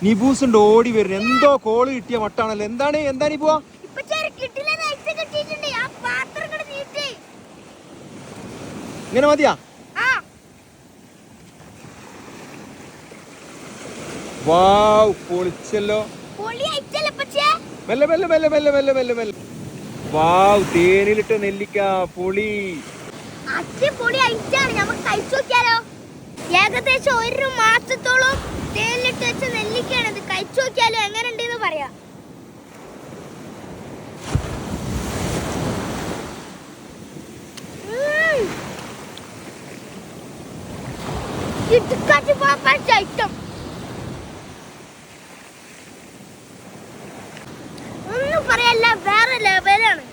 നിബൂസുണ്ട് ഓടി വരുന്നു. എന്തോ കോള് കിട്ടിയ മട്ടാണല്ലോ. എന്താ നിബുവാ? ഇങ്ങനെ മതിയാ? വാവ്, പൊളിച്ചല്ലോ. മെല്ലെ മെല്ലെ മെല്ലെ മെല്ലെ മെല്ലെ മെല്ലെ മെല്ലെ. വാവ്, തേനിലിട്ട് നെല്ലിക്ക പൊളി. അടിപൊളി ഐറ്റാണ്. നമുക്ക് കഴിച്ചു നോക്കിയാലോ? ഏകദേശം 1 മാസത്തോളം തേനിലിട്ട് വെച്ച നെല്ലിക്കയാണ് ഇത്. കഴിച്ചു നോക്കിയാലോ എങ്ങനെ ഉണ്ടെന്ന് പറയാം. ഐറ്റം ഒന്നും പറയല്ല, വേറെ ലെവലാണ്.